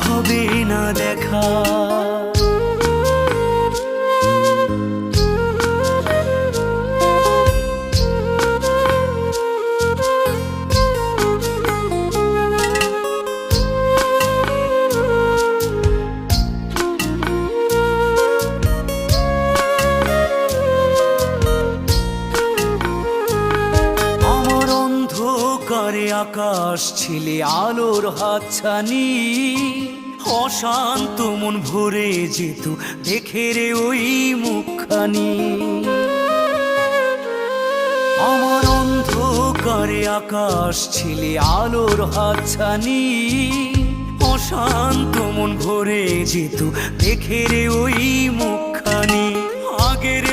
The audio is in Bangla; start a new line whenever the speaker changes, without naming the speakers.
হবে না দেখা। করে আকাশ ছিলে আলোর হাতছানি, অশান্ত মন ভরে যেত দেখে রে ওই মুখখানি। আমার অন্ধকারে আকাশ ছিলে আলোর হাতছানি, অশান্ত মন ভরে যেত দেখে রে ওই মুখখানি। আগের